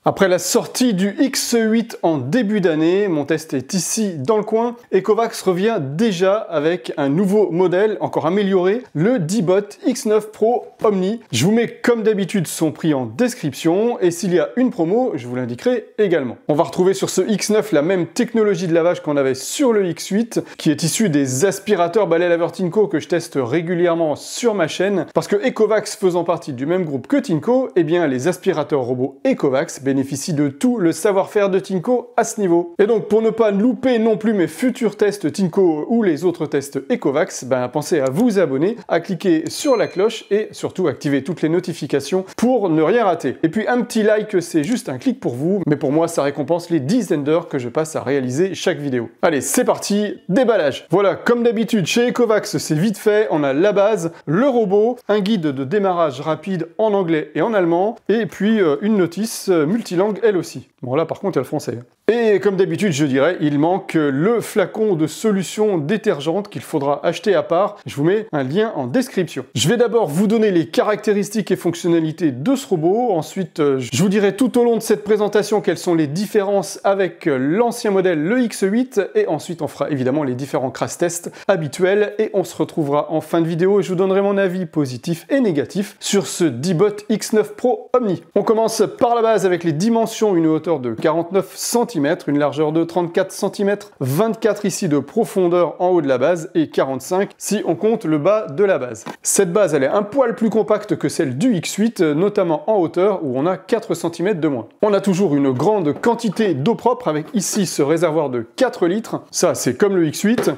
Après la sortie du X8 en début d'année, mon test est ici dans le coin, Ecovacs revient déjà avec un nouveau modèle, encore amélioré, le D-Bot X9 Pro Omni. Je vous mets comme d'habitude son prix en description, et s'il y a une promo, je vous l'indiquerai également. On va retrouver sur ce X9 la même technologie de lavage qu'on avait sur le X8, qui est issue des aspirateurs balai laveur Tinco que je teste régulièrement sur ma chaîne, parce que Ecovacs faisant partie du même groupe que Tinco, eh bien les aspirateurs robots Ecovacs bénéficie de tout le savoir-faire de Tinco à ce niveau. Et donc pour ne pas louper non plus mes futurs tests Tinco ou les autres tests Ecovacs, pensez à vous abonner, à cliquer sur la cloche et surtout activer toutes les notifications pour ne rien rater. Et puis un petit like, c'est juste un clic pour vous, mais pour moi ça récompense les dizaines d'heures que je passe à réaliser chaque vidéo. Allez, c'est parti, déballage. Voilà, comme d'habitude chez Ecovacs, c'est vite fait, on a la base, le robot, un guide de démarrage rapide en anglais et en allemand, et puis une notice multilangue elle aussi. Bon là par contre il y a le français. Et comme d'habitude je dirais, il manque le flacon de solution détergente qu'il faudra acheter à part. Je vous mets un lien en description. Je vais d'abord vous donner les caractéristiques et fonctionnalités de ce robot. Ensuite je vous dirai tout au long de cette présentation quelles sont les différences avec l'ancien modèle, le X8. Et ensuite on fera évidemment les différents crash tests habituels. Et on se retrouvera en fin de vidéo et je vous donnerai mon avis positif et négatif sur ce D-Bot X9 Pro Omni. On commence par la base avec les dimensions, une hauteur de 49 cm, une largeur de 34 cm, 24 ici de profondeur en haut de la base et 45 si on compte le bas de la base. Cette base elle est un poil plus compacte que celle du X8, notamment en hauteur où on a 4 cm de moins. On a toujours une grande quantité d'eau propre avec ici ce réservoir de 4 litres, ça c'est comme le X8.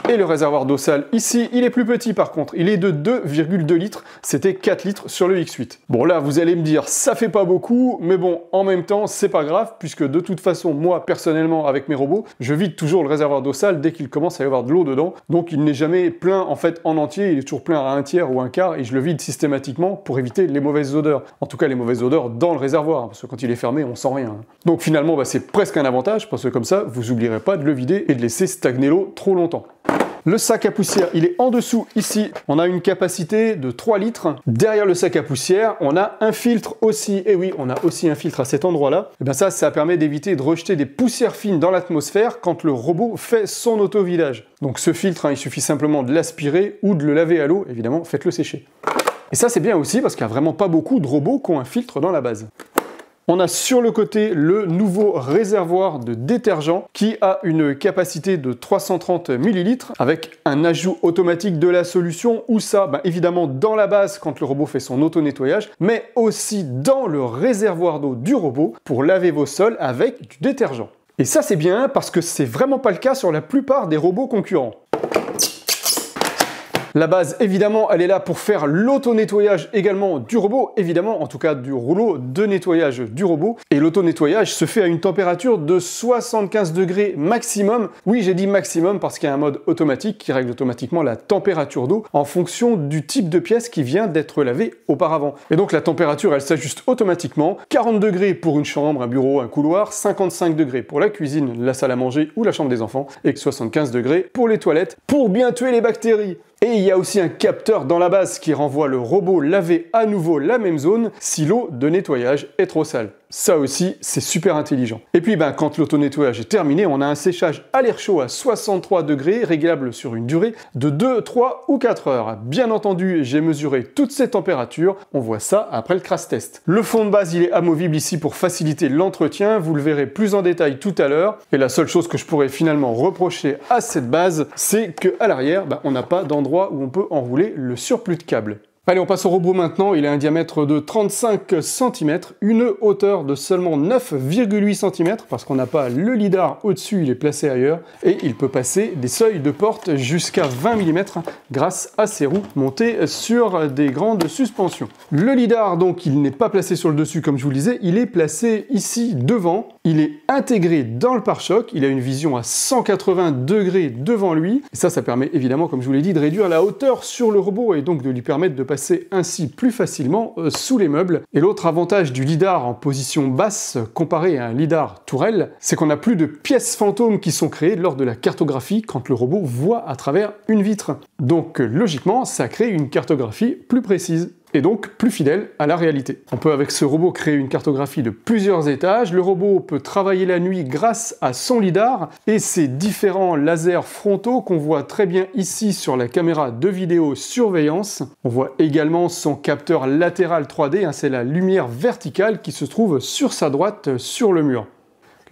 Et le réservoir d'eau sale ici, il est plus petit par contre, il est de 2,2 litres, c'était 4 litres sur le X8. Bon là, vous allez me dire, ça fait pas beaucoup, mais bon, en même temps, c'est pas grave, puisque de toute façon, moi, personnellement, avec mes robots, je vide toujours le réservoir d'eau sale dès qu'il commence à y avoir de l'eau dedans, donc il n'est jamais plein en fait en entier, il est toujours plein à un tiers ou un quart, et je le vide systématiquement pour éviter les mauvaises odeurs. En tout cas, les mauvaises odeurs dans le réservoir, parce que quand il est fermé, on sent rien. Donc finalement, c'est presque un avantage, parce que comme ça, vous oublierez pas de le vider et de laisser stagner l'eau trop longtemps. Le sac à poussière, il est en dessous ici. On a une capacité de 3 litres. Derrière le sac à poussière, on a un filtre aussi. Et oui, on a aussi un filtre à cet endroit-là. Et bien ça permet d'éviter de rejeter des poussières fines dans l'atmosphère quand le robot fait son auto-vidage. Donc ce filtre, il suffit simplement de l'aspirer ou de le laver à l'eau. Évidemment, faites-le sécher. Et ça, c'est bien aussi parce qu'il n'y a vraiment pas beaucoup de robots qui ont un filtre dans la base. On a sur le côté le nouveau réservoir de détergent qui a une capacité de 330 ml avec un ajout automatique de la solution où ça, évidemment dans la base quand le robot fait son auto-nettoyage, mais aussi dans le réservoir d'eau du robot pour laver vos sols avec du détergent. Et ça c'est bien parce que c'est vraiment pas le cas sur la plupart des robots concurrents. La base, évidemment, elle est là pour faire l'auto-nettoyage également du robot, évidemment, en tout cas du rouleau de nettoyage du robot. Et l'auto-nettoyage se fait à une température de 75 degrés maximum. Oui, j'ai dit maximum parce qu'il y a un mode automatique qui règle automatiquement la température d'eau en fonction du type de pièce qui vient d'être lavée auparavant. Et donc la température, elle s'ajuste automatiquement. 40 degrés pour une chambre, un bureau, un couloir, 55 degrés pour la cuisine, la salle à manger ou la chambre des enfants, et 75 degrés pour les toilettes, pour bien tuer les bactéries. Et il y a aussi un capteur dans la base qui renvoie le robot laver à nouveau la même zone si l'eau de nettoyage est trop sale. Ça aussi, c'est super intelligent. Et puis, quand l'auto-nettoyage est terminé, on a un séchage à l'air chaud à 63 degrés, réglable sur une durée de 2, 3 ou 4 heures. Bien entendu, j'ai mesuré toutes ces températures. On voit ça après le crash test. Le fond de base, il est amovible ici pour faciliter l'entretien. Vous le verrez plus en détail tout à l'heure. Et la seule chose que je pourrais finalement reprocher à cette base, c'est qu'à l'arrière, on n'a pas d'endroit où on peut enrouler le surplus de câbles. Allez, on passe au robot maintenant. Il a un diamètre de 35 cm, une hauteur de seulement 9,8 cm, parce qu'on n'a pas le lidar au-dessus, il est placé ailleurs, et il peut passer des seuils de porte jusqu'à 20 mm grâce à ses roues montées sur des grandes suspensions. Le lidar, donc, il n'est pas placé sur le dessus, comme je vous le disais, il est placé ici devant. Il est intégré dans le pare-choc, il a une vision à 180 degrés devant lui, et ça permet évidemment, comme je vous l'ai dit, de réduire la hauteur sur le robot, et donc de lui permettre de passer ainsi plus facilement sous les meubles. Et l'autre avantage du lidar en position basse comparé à un lidar tourelle, c'est qu'on n'a plus de pièces fantômes qui sont créées lors de la cartographie quand le robot voit à travers une vitre. Donc logiquement, ça crée une cartographie plus précise. et donc plus fidèle à la réalité. On peut avec ce robot créer une cartographie de plusieurs étages. Le robot peut travailler la nuit grâce à son lidar et ses différents lasers frontaux qu'on voit très bien ici sur la caméra de vidéosurveillance. On voit également son capteur latéral 3D, hein, c'est la lumière verticale qui se trouve sur sa droite sur le mur.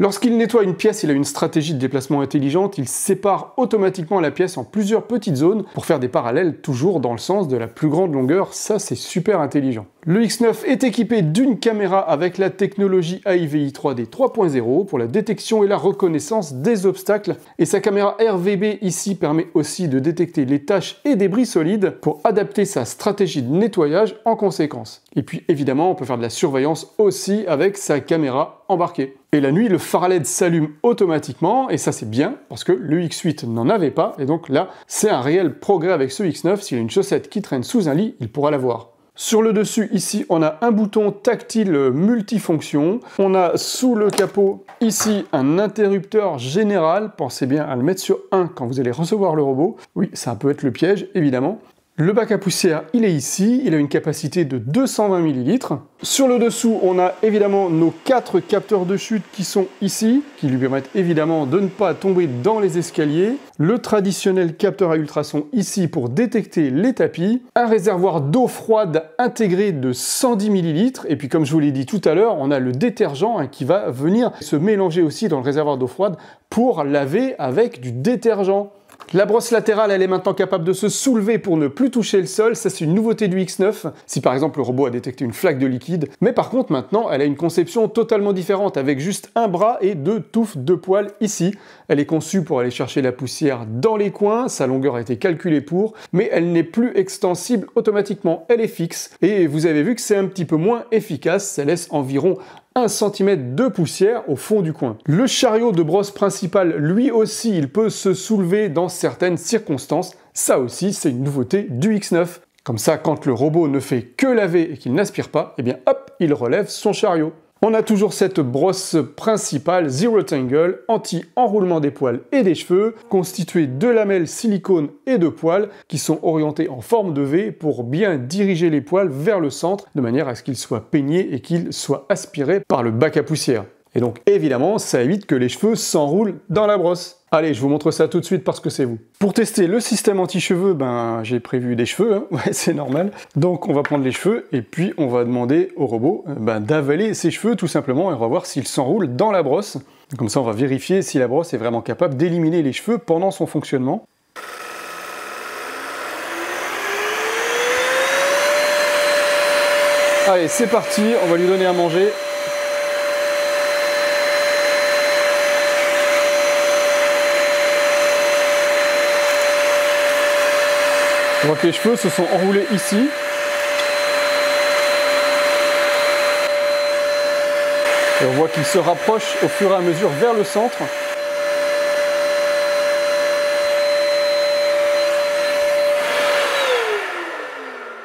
Lorsqu'il nettoie une pièce, il a une stratégie de déplacement intelligente, il sépare automatiquement la pièce en plusieurs petites zones pour faire des parallèles toujours dans le sens de la plus grande longueur, ça c'est super intelligent. Le X9 est équipé d'une caméra avec la technologie AIVI 3D 3.0 pour la détection et la reconnaissance des obstacles, et sa caméra RVB ici permet aussi de détecter les taches et débris solides pour adapter sa stratégie de nettoyage en conséquence. Et puis évidemment, on peut faire de la surveillance aussi avec sa caméra embarquée. Et la nuit, le phare LED s'allume automatiquement, et ça c'est bien, parce que le X8 n'en avait pas, et donc là, c'est un réel progrès avec ce X9. S'il y a une chaussette qui traîne sous un lit, il pourra la voir. Sur le dessus, ici, on a un bouton tactile multifonction. On a sous le capot, ici, un interrupteur général. Pensez bien à le mettre sur 1 quand vous allez recevoir le robot. Oui, ça peut être le piège, évidemment. Le bac à poussière, il est ici, il a une capacité de 220 ml. Sur le dessous, on a évidemment nos 4 capteurs de chute qui sont ici, qui lui permettent évidemment de ne pas tomber dans les escaliers. Le traditionnel capteur à ultrasons ici pour détecter les tapis. Un réservoir d'eau froide intégré de 110 ml. Et puis comme je vous l'ai dit tout à l'heure, on a le détergent qui va venir se mélanger aussi dans le réservoir d'eau froide pour laver avec du détergent. La brosse latérale, elle est maintenant capable de se soulever pour ne plus toucher le sol. Ça, c'est une nouveauté du X9. Si par exemple le robot a détecté une flaque de liquide. Mais par contre, maintenant, elle a une conception totalement différente avec juste un bras et 2 touffes de poils ici. Elle est conçue pour aller chercher la poussière dans les coins. Sa longueur a été calculée pour, mais elle n'est plus extensible automatiquement. Elle est fixe. Et vous avez vu que c'est un petit peu moins efficace. Ça laisse environ 1 cm de poussière au fond du coin. Le chariot de brosse principale, lui aussi, il peut se soulever dans certaines circonstances. Ça aussi, c'est une nouveauté du X9. Comme ça, quand le robot ne fait que laver et qu'il n'aspire pas, eh bien hop, il relève son chariot. On a toujours cette brosse principale Zero Tangle, anti-enroulement des poils et des cheveux, constituée de lamelles silicone et de poils qui sont orientées en forme de V pour bien diriger les poils vers le centre, de manière à ce qu'ils soient peignés et qu'ils soient aspirés par le bac à poussière. Et donc évidemment, ça évite que les cheveux s'enroulent dans la brosse. Allez, je vous montre ça tout de suite parce que c'est vous. Pour tester le système anti-cheveux, j'ai prévu des cheveux, hein. Ouais, c'est normal. Donc on va prendre les cheveux et puis on va demander au robot d'avaler ses cheveux tout simplement et on va voir s'ils s'enroulent dans la brosse. Comme ça, on va vérifier si la brosse est vraiment capable d'éliminer les cheveux pendant son fonctionnement. Allez, c'est parti, on va lui donner à manger. On voit que les cheveux se sont enroulés ici. Et on voit qu'ils se rapprochent au fur et à mesure vers le centre.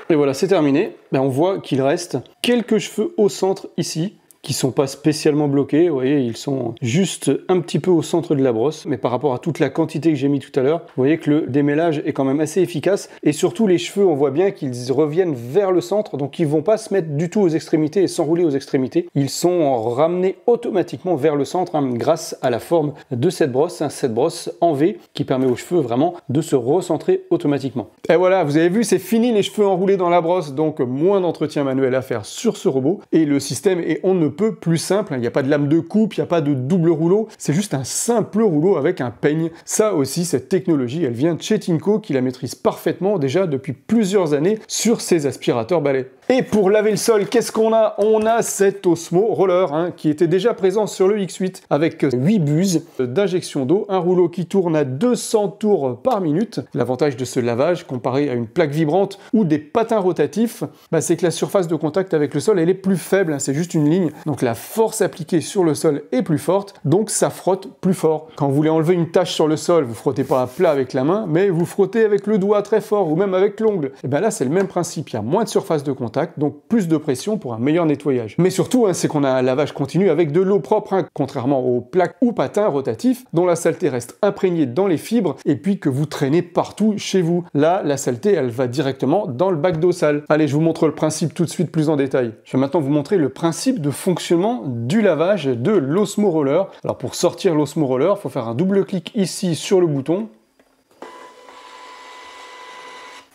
Et voilà, c'est terminé. On voit qu'il reste quelques cheveux au centre ici, qui sont pas spécialement bloqués, vous voyez, ils sont juste un petit peu au centre de la brosse, mais par rapport à toute la quantité que j'ai mis tout à l'heure, vous voyez que le démêlage est quand même assez efficace, et surtout les cheveux, on voit bien qu'ils reviennent vers le centre, donc ils vont pas se mettre du tout aux extrémités et s'enrouler aux extrémités, ils sont ramenés automatiquement vers le centre, grâce à la forme de cette brosse en V, qui permet aux cheveux vraiment de se recentrer automatiquement. Et voilà, vous avez vu, c'est fini les cheveux enroulés dans la brosse, donc moins d'entretien manuel à faire sur ce robot, et le système est on ne peut plus simple, il n'y a pas de lame de coupe, il n'y a pas de double rouleau, c'est juste un simple rouleau avec un peigne. Ça aussi, cette technologie, elle vient de chez Tinco qui la maîtrise parfaitement déjà depuis plusieurs années sur ses aspirateurs balais. Et pour laver le sol, qu'est-ce qu'on a? On a cet Osmo Roller qui était déjà présent sur le X8 avec 8 buses d'injection d'eau, un rouleau qui tourne à 200 tours par minute. L'avantage de ce lavage comparé à une plaque vibrante ou des patins rotatifs, c'est que la surface de contact avec le sol elle est plus faible, c'est juste une ligne donc la force appliquée sur le sol est plus forte, donc ça frotte plus fort. Quand vous voulez enlever une tache sur le sol, vous frottez pas à plat avec la main, mais vous frottez avec le doigt très fort ou même avec l'ongle. Et bien là, c'est le même principe, il y a moins de surface de contact, donc plus de pression pour un meilleur nettoyage. Mais surtout, c'est qu'on a un lavage continu avec de l'eau propre, contrairement aux plaques ou patins rotatifs, dont la saleté reste imprégnée dans les fibres et puis que vous traînez partout chez vous. Là, la saleté, elle va directement dans le bac d'eau sale. Allez, je vous montre le principe tout de suite plus en détail. Je vais maintenant vous montrer le principe de fonctionnement du lavage de l'Osmo Roller. Alors pour sortir l'Osmo Roller, il faut faire un double clic ici sur le bouton.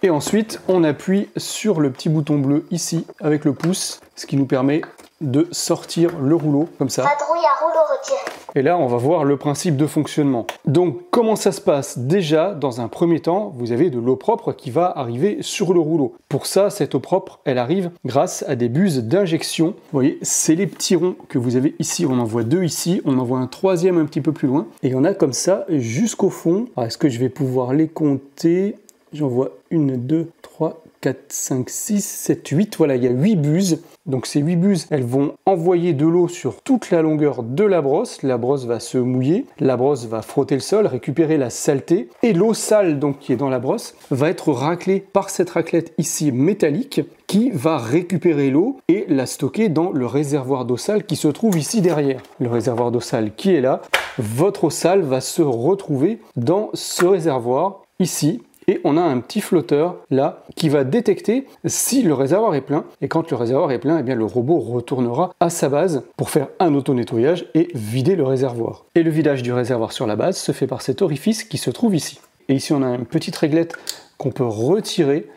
Et ensuite, on appuie sur le petit bouton bleu ici avec le pouce, ce qui nous permet de sortir le rouleau comme ça. Vadrouille à rouleau retiré. Et là, on va voir le principe de fonctionnement. Donc, comment ça se passe? Déjà, dans un premier temps, vous avez de l'eau propre qui va arriver sur le rouleau. Pour ça, cette eau propre, elle arrive grâce à des buses d'injection. Vous voyez, c'est les petits ronds que vous avez ici. On en voit deux ici, on en voit un troisième un petit peu plus loin. Et il y en a comme ça jusqu'au fond. Est-ce que je vais pouvoir les compter? J'en vois 1, 2, 3, 4, 5, 6, 7, 8. Voilà, il y a 8 buses. Donc ces 8 buses, elles vont envoyer de l'eau sur toute la longueur de la brosse. La brosse va se mouiller, la brosse va frotter le sol, récupérer la saleté. Et l'eau sale donc, qui est dans la brosse va être raclée par cette raclette ici métallique qui va récupérer l'eau et la stocker dans le réservoir d'eau sale qui se trouve ici derrière. Le réservoir d'eau sale qui est là, votre eau sale va se retrouver dans ce réservoir ici. Et on a un petit flotteur là qui va détecter si le réservoir est plein. Et quand le réservoir est plein, eh bien, le robot retournera à sa base pour faire un auto-nettoyage et vider le réservoir. Et le vidage du réservoir sur la base se fait par cet orifice qui se trouve ici. Et ici, on a une petite réglette qu'on peut retirer.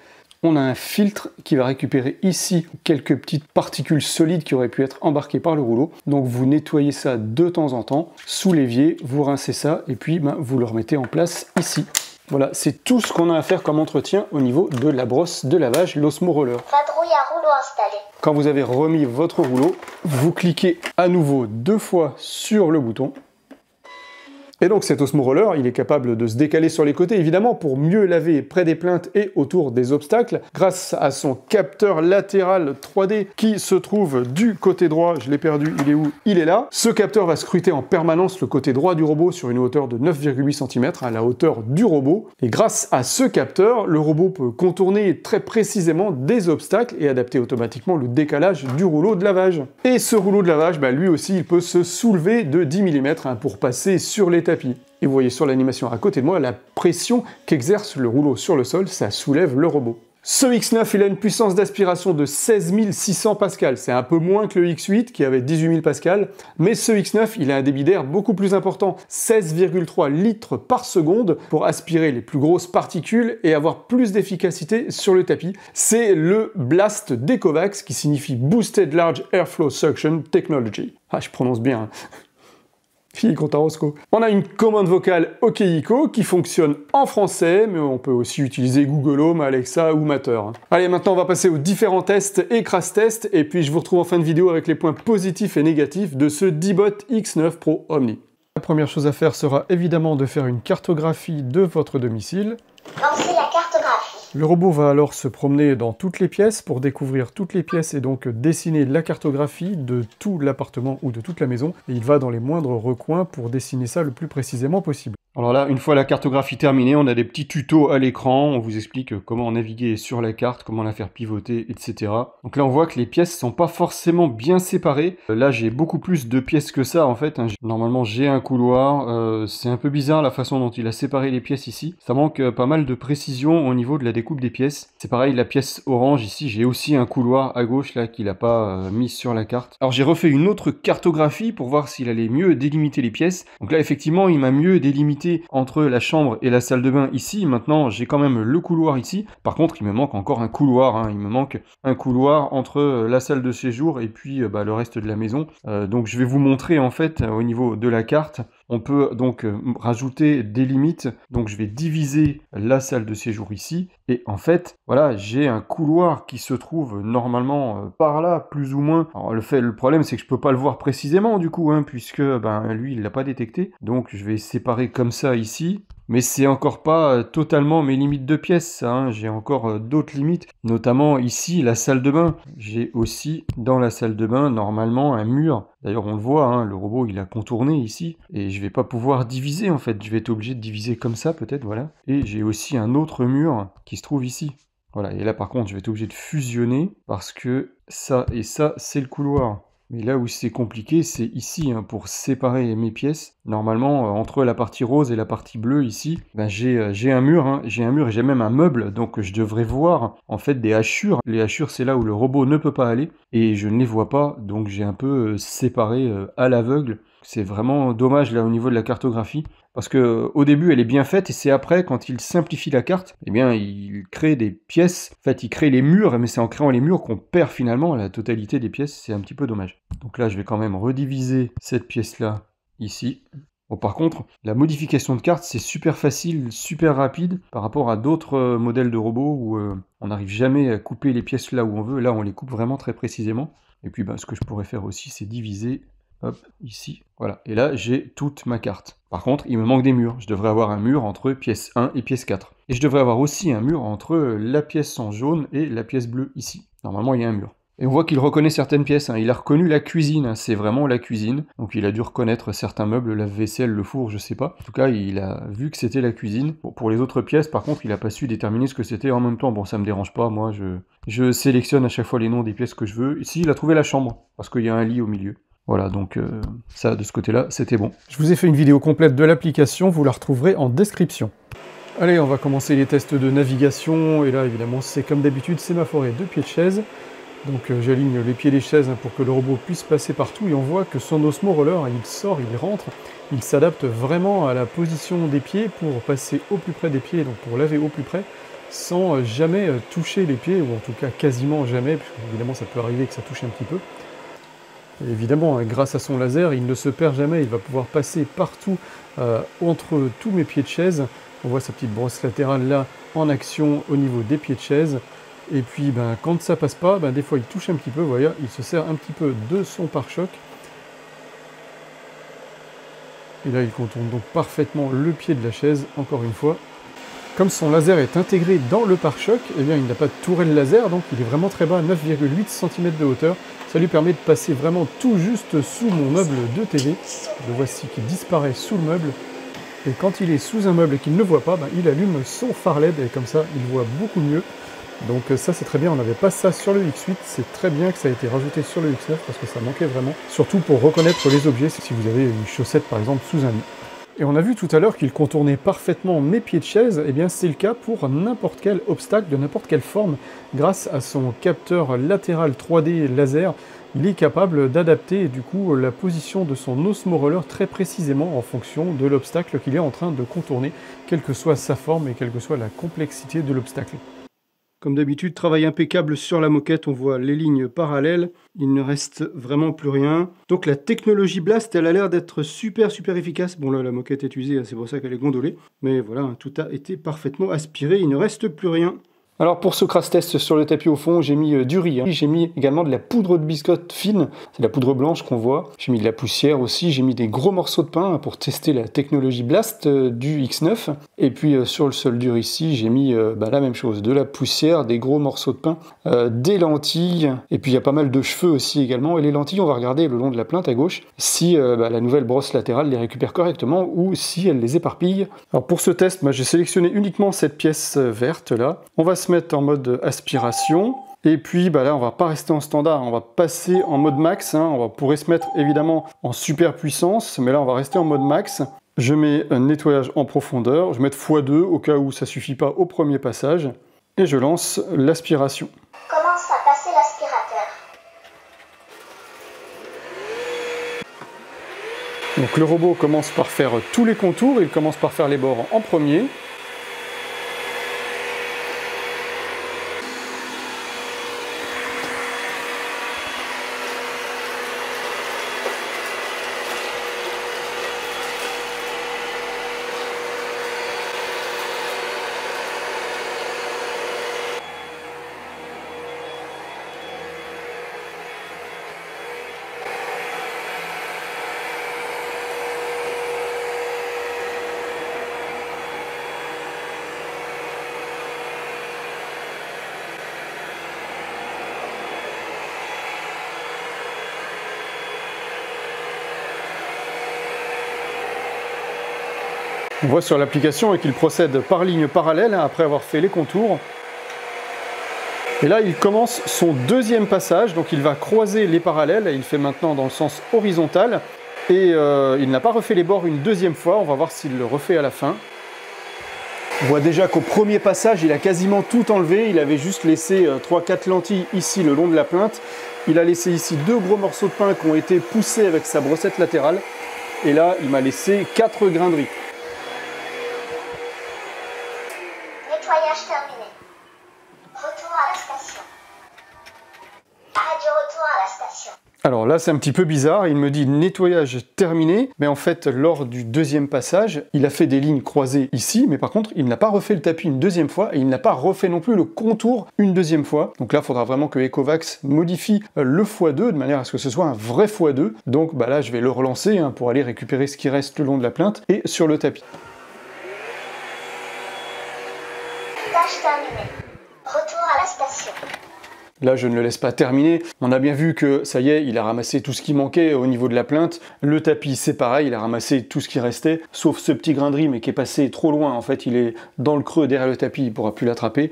On a un filtre qui va récupérer ici quelques petites particules solides qui auraient pu être embarquées par le rouleau. Donc vous nettoyez ça de temps en temps sous l'évier, vous rincez ça et puis vous le remettez en place ici. Voilà, c'est tout ce qu'on a à faire comme entretien au niveau de la brosse de lavage, l'Osmo Roller. Vadrouille à rouleau installé. Quand vous avez remis votre rouleau, vous cliquez à nouveau 2 fois sur le bouton. Et donc cet Osmo Roller, il est capable de se décaler sur les côtés, évidemment, pour mieux laver près des plinthes et autour des obstacles, grâce à son capteur latéral 3D qui se trouve du côté droit. Je l'ai perdu, il est où? Il est là. Ce capteur va scruter en permanence le côté droit du robot sur une hauteur de 9,8 cm, à la hauteur du robot. Et grâce à ce capteur, le robot peut contourner très précisément des obstacles et adapter automatiquement le décalage du rouleau de lavage. Et ce rouleau de lavage, lui aussi, il peut se soulever de 10 mm pour passer sur les tapis. Et vous voyez sur l'animation à côté de moi la pression qu'exerce le rouleau sur le sol, ça soulève le robot. Ce X9, il a une puissance d'aspiration de 16 600 pascal. C'est un peu moins que le X8 qui avait 18 000 pascal, mais ce X9, il a un débit d'air beaucoup plus important, 16,3 litres par seconde pour aspirer les plus grosses particules et avoir plus d'efficacité sur le tapis. C'est le BLAST d'Ecovacs qui signifie Boosted Large Airflow Suction Technology. Ah, je prononce bien. On a une commande vocale OKICO qui fonctionne en français, mais on peut aussi utiliser Google Home, Alexa ou Matter. Allez, maintenant on va passer aux différents tests et crash tests, et puis je vous retrouve en fin de vidéo avec les points positifs et négatifs de ce D-Bot X9 Pro Omni. La première chose à faire sera évidemment de faire une cartographie de votre domicile. Lancez la cartographie. Le robot va alors se promener dans toutes les pièces pour découvrir toutes les pièces et donc dessiner la cartographie de tout l'appartement ou de toute la maison. Et il va dans les moindres recoins pour dessiner ça le plus précisément possible. Alors là, une fois la cartographie terminée, on a des petits tutos à l'écran, on vous explique comment naviguer sur la carte, comment la faire pivoter, etc. Donc là, on voit que les pièces sont pas forcément bien séparées. Là, j'ai beaucoup plus de pièces que ça, en fait. Normalement, j'ai un couloir. C'est un peu bizarre la façon dont il a séparé les pièces ici. Ça manque pas mal de précision au niveau de la découpe des pièces. C'est pareil, la pièce orange, ici, j'ai aussi un couloir à gauche, là, qu'il a pas mis sur la carte. Alors, j'ai refait une autre cartographie pour voir s'il allait mieux délimiter les pièces. Donc là, effectivement, il m'a mieux délimité entre la chambre et la salle de bain ici. Maintenant, j'ai quand même le couloir ici. Par contre, il me manque encore un couloir. Il me manque un couloir entre la salle de séjour et puis le reste de la maison. Donc, je vais vous montrer en fait au niveau de la carte. On peut donc rajouter des limites. Donc, je vais diviser la salle de séjour ici. Et en fait, voilà, j'ai un couloir qui se trouve normalement par là, plus ou moins. Alors, le problème, c'est que je peux pas le voir précisément du coup, puisque lui, il l'a pas détecté. Donc, je vais séparer comme ça ici. Mais c'est encore pas totalement mes limites de pièces, ça, hein. J'ai encore d'autres limites, notamment ici, la salle de bain. J'ai aussi, dans la salle de bain, normalement, un mur. D'ailleurs, on le voit, hein, le robot, il a contourné ici. Et je vais pas pouvoir diviser, en fait. Je vais être obligé de diviser comme ça, peut-être, voilà. Et j'ai aussi un autre mur qui se trouve ici. Voilà, et là, par contre, je vais être obligé de fusionner, parce que ça et ça, c'est le couloir. Mais là où c'est compliqué, c'est ici, hein, pour séparer mes pièces. Normalement, entre la partie rose et la partie bleue ici, ben j'ai un mur, hein, j'ai un mur et j'ai même un meuble, donc je devrais voir en fait des hachures. Les hachures, c'est là où le robot ne peut pas aller, et je ne les vois pas, donc j'ai un peu séparé à l'aveugle. C'est vraiment dommage là au niveau de la cartographie, parce que au début elle est bien faite, et c'est après, quand il simplifie la carte, eh bien il crée des pièces, en fait il crée les murs, mais c'est en créant les murs qu'on perd finalement la totalité des pièces, c'est un petit peu dommage. Donc là je vais quand même rediviser cette pièce-là ici. Bon, par contre, la modification de carte, c'est super facile, super rapide, par rapport à d'autres modèles de robots où on n'arrive jamais à couper les pièces là où on veut. Là, on les coupe vraiment très précisément. Et puis, ce que je pourrais faire aussi, c'est diviser, hop, ici. Voilà. Et là, j'ai toute ma carte. Par contre, il me manque des murs. Je devrais avoir un mur entre pièce 1 et pièce 4. Et je devrais avoir aussi un mur entre la pièce en jaune et la pièce bleue ici. Normalement, il y a un mur. Et on voit qu'il reconnaît certaines pièces, hein. Il a reconnu la cuisine, hein. C'est vraiment la cuisine. Donc il a dû reconnaître certains meubles, le lave-vaisselle, le four, je sais pas. En tout cas, il a vu que c'était la cuisine. Bon, pour les autres pièces, par contre, il a pas su déterminer ce que c'était en même temps. Bon, ça me dérange pas, moi, je sélectionne à chaque fois les noms des pièces que je veux. Ici, il a trouvé la chambre, parce qu'il y a un lit au milieu. Voilà, donc ça, de ce côté-là, c'était bon. Je vous ai fait une vidéo complète de l'application, vous la retrouverez en description. Allez, on va commencer les tests de navigation. Et là, évidemment, c'est comme d'habitude, sémaphoré 2 pieds de chaise. Donc j'aligne les pieds des chaises, hein, pour que le robot puisse passer partout, et on voit que son Osmo Roller, il sort, il rentre, il s'adapte vraiment à la position des pieds pour passer au plus près des pieds, donc pour laver au plus près, sans jamais toucher les pieds, ou en tout cas quasiment jamais, puisque évidemment ça peut arriver que ça touche un petit peu. Et évidemment, hein, grâce à son laser, il ne se perd jamais, il va pouvoir passer partout entre tous mes pieds de chaise. On voit sa petite brosse latérale là en action au niveau des pieds de chaise. Et puis quand ça passe pas, des fois il touche un petit peu, vous voyez, il se sert un petit peu de son pare-choc. Et là il contourne donc parfaitement le pied de la chaise, encore une fois. Comme son laser est intégré dans le pare-choc, eh bien il n'a pas de tourelle laser, donc il est vraiment très bas, 9,8 cm de hauteur. Ça lui permet de passer vraiment tout juste sous mon meuble de TV. Le voici qui disparaît sous le meuble. Et quand il est sous un meuble et qu'il ne le voit pas, il allume son phare LED, et comme ça il voit beaucoup mieux. Donc ça c'est très bien, on n'avait pas ça sur le X8, c'est très bien que ça a été rajouté sur le X9 parce que ça manquait vraiment, surtout pour reconnaître les objets, si vous avez une chaussette par exemple sous un lit. Et on a vu tout à l'heure qu'il contournait parfaitement mes pieds de chaise, et bien c'est le cas pour n'importe quel obstacle de n'importe quelle forme. Grâce à son capteur latéral 3D laser, il est capable d'adapter du coup la position de son Osmo Roller très précisément en fonction de l'obstacle qu'il est en train de contourner, quelle que soit sa forme et quelle que soit la complexité de l'obstacle. Comme d'habitude, travail impeccable sur la moquette, on voit les lignes parallèles, il ne reste vraiment plus rien. Donc la technologie Blast, elle a l'air d'être super efficace. Bon là, la moquette est usée, c'est pour ça qu'elle est gondolée. Mais voilà, tout a été parfaitement aspiré, il ne reste plus rien. Alors pour ce crash test sur le tapis au fond, j'ai mis du riz, hein. J'ai mis également de la poudre de biscotte fine, c'est la poudre blanche qu'on voit. J'ai mis de la poussière aussi, j'ai mis des gros morceaux de pain pour tester la technologie Blast du X9. Et puis sur le sol dur ici, j'ai mis la même chose, de la poussière, des gros morceaux de pain, des lentilles, et puis il y a pas mal de cheveux aussi également. Et les lentilles, on va regarder le long de la plinthe à gauche si la nouvelle brosse latérale les récupère correctement ou si elle les éparpille. Alors pour ce test, j'ai sélectionné uniquement cette pièce verte là. On va se mettre en mode aspiration. Et puis là, on va pas rester en standard, on va passer en mode max, hein. On pourrait se mettre évidemment en super puissance, mais là on va rester en mode max. Je mets un nettoyage en profondeur, je vais mettre x2 au cas où ça suffit pas au premier passage. Et je lance l'aspiration. Commence à passer l'aspirateur. Donc le robot commence par faire tous les contours, il commence par faire les bords en premier. On voit sur l'application qu'il procède par ligne parallèle après avoir fait les contours. Et là, il commence son deuxième passage, donc il va croiser les parallèles, et il fait maintenant dans le sens horizontal, et il n'a pas refait les bords une deuxième fois, on va voir s'il le refait à la fin. On voit déjà qu'au premier passage, il a quasiment tout enlevé, il avait juste laissé 3-4 lentilles ici le long de la plainte, il a laissé ici 2 gros morceaux de pain qui ont été poussés avec sa brossette latérale, et là, il m'a laissé 4 grains de riz. Nettoyage terminé. Retour à la station. Arrêt du retour à la station. Alors là, c'est un petit peu bizarre, il me dit nettoyage terminé, mais en fait, lors du deuxième passage, il a fait des lignes croisées ici, mais par contre, il n'a pas refait le tapis une deuxième fois, et il n'a pas refait non plus le contour une deuxième fois. Donc là, il faudra vraiment que Ecovacs modifie le x2, de manière à ce que ce soit un vrai x2. Donc bah là, je vais le relancer pour aller récupérer ce qui reste le long de la plainte et sur le tapis. Tâche terminée. Retour à la station. Là, je ne le laisse pas terminer. On a bien vu que, ça y est, il a ramassé tout ce qui manquait au niveau de la plainte. Le tapis, c'est pareil, il a ramassé tout ce qui restait, sauf ce petit grain de riz, mais qui est passé trop loin. En fait, il est dans le creux derrière le tapis, il ne pourra plus l'attraper.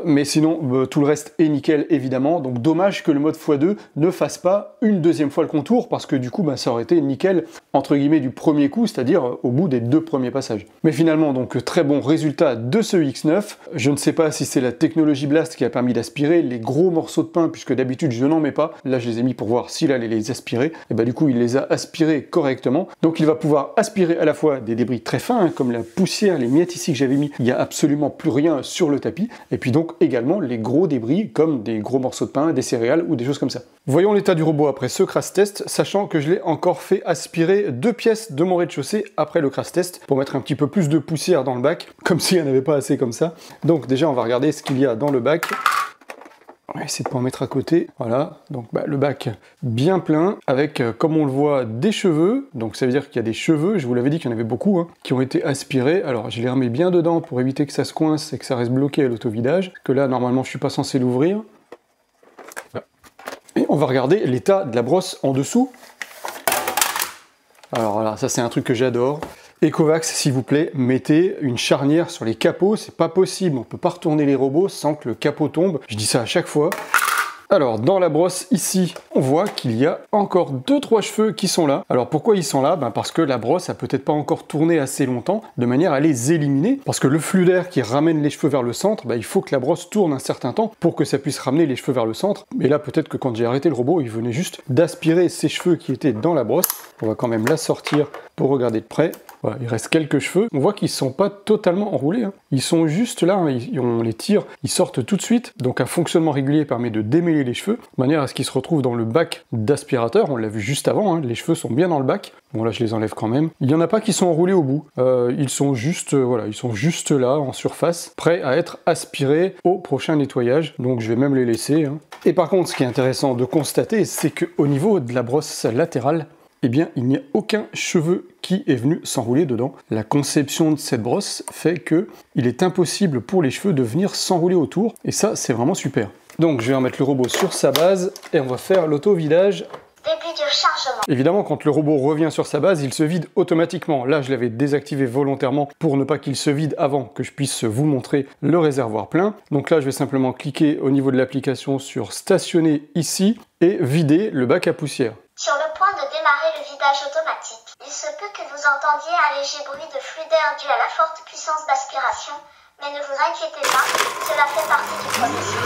Mais sinon, tout le reste est nickel, évidemment. Donc, dommage que le mode x2 ne fasse pas une deuxième fois le contour, parce que du coup, ça aurait été nickel, entre guillemets, du premier coup, c'est-à-dire au bout des 2 premiers passages. Mais finalement, donc, très bon résultat de ce X9. Je ne sais pas si c'est la technologie Blast qui a permis d'aspirer les gros morceaux de pain, puisque d'habitude je n'en mets pas. Là je les ai mis pour voir s'il allait les aspirer, et bah du coup il les a aspirés correctement. Donc il va pouvoir aspirer à la fois des débris très fins, comme la poussière, les miettes ici que j'avais mis, il n'y a absolument plus rien sur le tapis, et puis donc également les gros débris comme des gros morceaux de pain, des céréales ou des choses comme ça. Voyons l'état du robot après ce crash test, sachant que je l'ai encore fait aspirer 2 pièces de mon rez-de-chaussée après le crash test, pour mettre un petit peu plus de poussière dans le bac, comme s'il n'y en avait pas assez comme ça. Donc déjà on va regarder ce qu'il y a dans le bac. On va essayer de pas en mettre à côté. Voilà, donc le bac bien plein, avec, comme on le voit, des cheveux. Donc ça veut dire qu'il y a des cheveux, je vous l'avais dit qu'il y en avait beaucoup, qui ont été aspirés. Alors je les remets bien dedans pour éviter que ça se coince et que ça reste bloqué à l'autovidage. Que là, normalement, je suis pas censé l'ouvrir. Voilà. Et on va regarder l'état de la brosse en dessous. Alors voilà, ça c'est un truc que j'adore. Ecovacs, s'il vous plaît, mettez une charnière sur les capots, c'est pas possible, on peut pas retourner les robots sans que le capot tombe, je dis ça à chaque fois. Alors, dans la brosse, ici, on voit qu'il y a encore 2-3 cheveux qui sont là. Alors, pourquoi ils sont là? Parce que la brosse a peut-être pas encore tourné assez longtemps, de manière à les éliminer. Parce que le flux d'air qui ramène les cheveux vers le centre, il faut que la brosse tourne un certain temps pour que ça puisse ramener les cheveux vers le centre. Mais là, peut-être que quand j'ai arrêté le robot, il venait juste d'aspirer ces cheveux qui étaient dans la brosse. On va quand même la sortir pour regarder de près. Voilà, il reste quelques cheveux. On voit qu'ils ne sont pas totalement enroulés. Ils sont juste là, on les tire, ils sortent tout de suite. Donc un fonctionnement régulier permet de démêler les cheveux, de manière à ce qu'ils se retrouvent dans le bac d'aspirateur. On l'a vu juste avant, les cheveux sont bien dans le bac. Bon là je les enlève quand même. Il n'y en a pas qui sont enroulés au bout. Ils sont juste là en surface, prêts à être aspirés au prochain nettoyage. Donc je vais même les laisser. Et par contre, ce qui est intéressant de constater, c'est qu'au niveau de la brosse latérale, eh bien, il n'y a aucun cheveu qui est venu s'enrouler dedans. La conception de cette brosse fait que il est impossible pour les cheveux de venir s'enrouler autour, et ça, c'est vraiment super. Donc, je vais remettre le robot sur sa base, et on va faire l'auto-vidage. Début du rechargement. Évidemment, quand le robot revient sur sa base, il se vide automatiquement. Là, je l'avais désactivé volontairement pour ne pas qu'il se vide avant que je puisse vous montrer le réservoir plein. Donc là, je vais simplement cliquer au niveau de l'application sur stationner ici, et vider le bac à poussière. Sur le point de démarrer le vidage automatique, il se peut que vous entendiez un léger bruit de flux d'air dû à la forte puissance d'aspiration, mais ne vous inquiétez pas, cela fait partie du processus.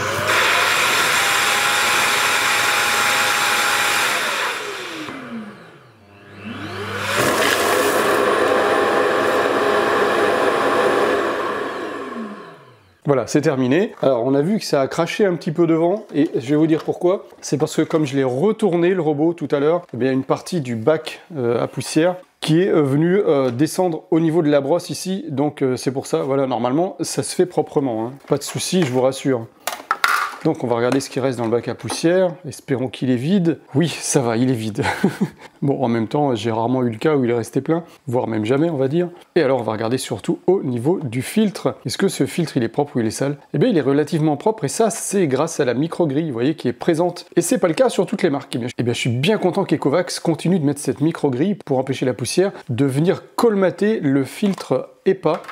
Voilà, c'est terminé. Alors, on a vu que ça a craché un petit peu devant, et je vais vous dire pourquoi. C'est parce que comme je l'ai retourné, le robot, tout à l'heure, il y a une partie du bac à poussière qui est venue descendre au niveau de la brosse ici. Donc, c'est pour ça, voilà, normalement, ça se fait proprement. Pas de souci, je vous rassure. Donc on va regarder ce qui reste dans le bac à poussière. Espérons qu'il est vide. Oui, ça va, il est vide. Bon, en même temps, j'ai rarement eu le cas où il est resté plein, voire même jamais, on va dire. Et alors, on va regarder surtout au niveau du filtre. Est-ce que ce filtre, il est propre ou il est sale? Eh bien, il est relativement propre et ça, c'est grâce à la micro-grille, vous voyez, qui est présente. Et c'est pas le cas sur toutes les marques. Eh bien, je suis bien content qu'Ecovacs continue de mettre cette micro-grille pour empêcher la poussière de venir colmater le filtre EPA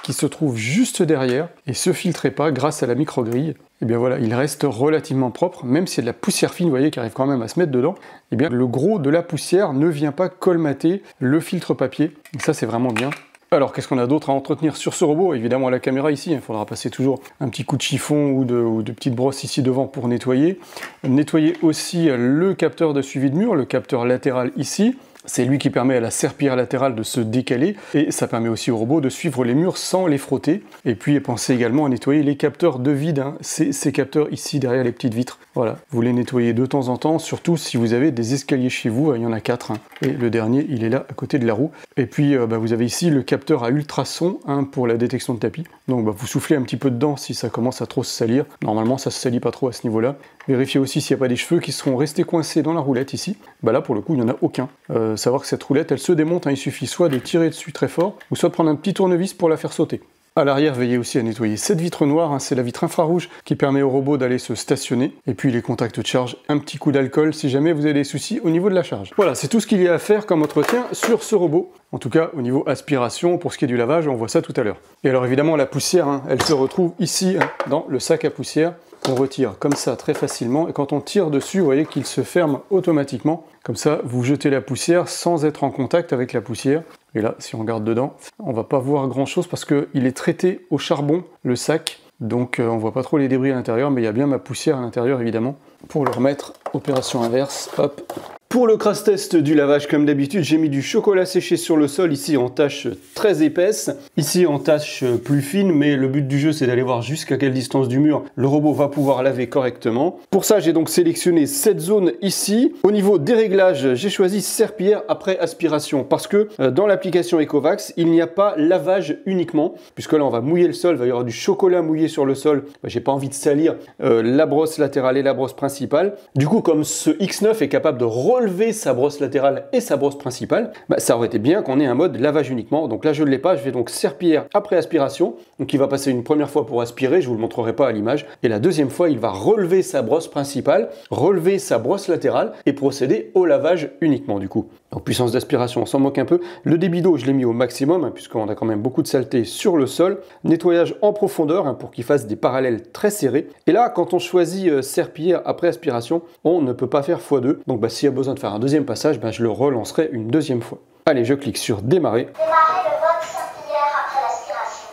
qui se trouve juste derrière. Et ce filtre EPA, grâce à la micro-grille, et bien voilà, il reste relativement propre, même s'il y a de la poussière fine, vous voyez, qui arrive quand même à se mettre dedans. Et bien le gros de la poussière ne vient pas colmater le filtre papier. Et ça, c'est vraiment bien. Alors, qu'est-ce qu'on a d'autre à entretenir sur ce robot? Évidemment, à la caméra ici, il faudra passer toujours un petit coup de chiffon ou de petite brosse ici devant pour nettoyer. Nettoyer aussi le capteur de suivi de mur, le capteur latéral ici. C'est lui qui permet à la serpillière latérale de se décaler et ça permet aussi au robot de suivre les murs sans les frotter. Et puis pensez également à nettoyer les capteurs de vide, hein. Ces capteurs ici derrière les petites vitres. Voilà, vous les nettoyez de temps en temps, surtout si vous avez des escaliers chez vous, il y en a 4. Hein. Et le dernier, il est là à côté de la roue. Et puis vous avez ici le capteur à ultrasons pour la détection de tapis. Donc vous soufflez un petit peu dedans si ça commence à trop se salir. Normalement ça se salit pas trop à ce niveau-là. Vérifiez aussi s'il n'y a pas des cheveux qui seront restés coincés dans la roulette ici. Là pour le coup il n'y en a aucun. Savoir que cette roulette elle se démonte, hein, il suffit soit de tirer dessus très fort, ou soit de prendre un petit tournevis pour la faire sauter. À l'arrière, veillez aussi à nettoyer cette vitre noire, hein, c'est la vitre infrarouge qui permet au robot d'aller se stationner. Et puis les contacts de charge, un petit coup d'alcool si jamais vous avez des soucis au niveau de la charge. Voilà, c'est tout ce qu'il y a à faire comme entretien sur ce robot. En tout cas, au niveau aspiration, pour ce qui est du lavage, on voit ça tout à l'heure. Et alors évidemment, la poussière, hein, elle se retrouve ici, hein, dans le sac à poussière. On retire comme ça très facilement et quand on tire dessus, vous voyez qu'il se ferme automatiquement. Comme ça, vous jetez la poussière sans être en contact avec la poussière. Et là, si on regarde dedans, on va pas voir grand chose parce qu'il est traité au charbon, le sac. Donc on voit pas trop les débris à l'intérieur, mais il y a bien ma poussière à l'intérieur évidemment. Pour le remettre, opération inverse, hop. Pour le crash test du lavage, comme d'habitude, j'ai mis du chocolat séché sur le sol, ici en tache très épaisse, ici en tache plus fine, mais le but du jeu c'est d'aller voir jusqu'à quelle distance du mur le robot va pouvoir laver correctement. Pour ça, j'ai donc sélectionné cette zone ici. Au niveau des réglages, j'ai choisi serpillière après aspiration, parce que dans l'application Ecovacs, il n'y a pas lavage uniquement, puisque là on va mouiller le sol, il va y avoir du chocolat mouillé sur le sol, j'ai pas envie de salir la brosse latérale et la brosse principale. Du coup, comme ce X9 est capable de relever sa brosse latérale et sa brosse principale, ça aurait été bien qu'on ait un mode lavage uniquement. Donc là je ne l'ai pas, je vais donc serpillière après aspiration. Donc il va passer une première fois pour aspirer, je ne vous le montrerai pas à l'image. Et la deuxième fois, il va relever sa brosse principale, relever sa brosse latérale et procéder au lavage uniquement du coup. Donc puissance d'aspiration, on s'en moque un peu. Le débit d'eau, je l'ai mis au maximum, hein, puisqu'on a quand même beaucoup de saleté sur le sol. Nettoyage en profondeur, hein, pour qu'il fasse des parallèles très serrés. Et là, quand on choisit serpillière après aspiration, on ne peut pas faire x2. Donc s'il y a besoin de faire un deuxième passage, je le relancerai une deuxième fois. Allez, je clique sur démarrer. Démarrer le mode serpillière après l'aspiration.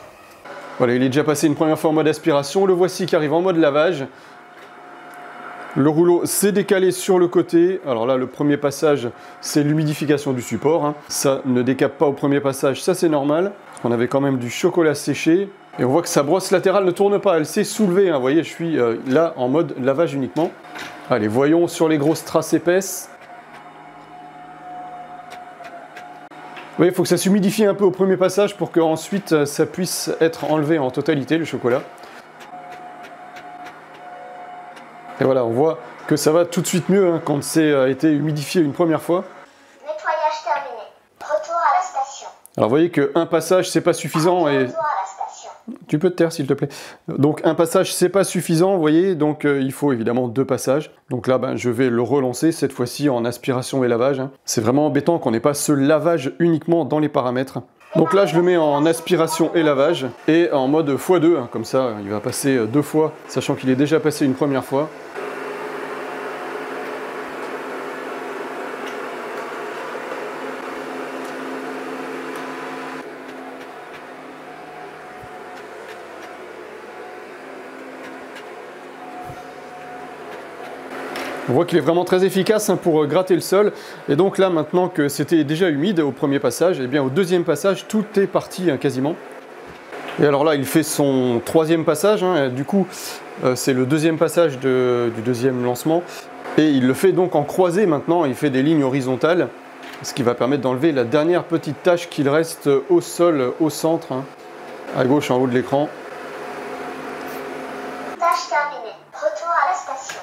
Voilà, il est déjà passé une première fois en mode aspiration. Le voici qui arrive en mode lavage. Le rouleau s'est décalé sur le côté. Alors là, le premier passage, c'est l'humidification du support, hein. Ça ne décape pas au premier passage, ça c'est normal. On avait quand même du chocolat séché. Et on voit que sa brosse latérale ne tourne pas, elle s'est soulevée, hein. Vous voyez, je suis là en mode lavage uniquement. Allez, voyons sur les grosses traces épaisses. Oui, il faut que ça s'humidifie un peu au premier passage pour qu'ensuite ça puisse être enlevé en totalité, le chocolat. Et voilà, on voit que ça va tout de suite mieux, hein, quand c'est été humidifié une première fois. Nettoyage terminé. Retour à la station. Alors vous voyez qu'un passage c'est pas suffisant et... Retour à la station. Tu peux te taire s'il te plaît. Donc un passage c'est pas suffisant, vous voyez, donc il faut évidemment 2 passages. Donc là je vais le relancer cette fois-ci en aspiration et lavage, hein. C'est vraiment embêtant qu'on n'ait pas ce lavage uniquement dans les paramètres. Donc là je le mets en aspiration et lavage et en mode x2, hein, comme ça il va passer 2 fois, sachant qu'il est déjà passé une première fois. On voit qu'il est vraiment très efficace, hein, pour gratter le sol. Et donc là, maintenant que c'était déjà humide au premier passage, et bien au deuxième passage, tout est parti, hein, quasiment. Et alors là, il fait son 3e passage, hein, du coup, c'est le 2e passage du 2e lancement. Et il le fait donc en croisé maintenant, il fait des lignes horizontales, ce qui va permettre d'enlever la dernière petite tache qu'il reste au sol, au centre, hein, à gauche en haut de l'écran. Tâche terminée. Retour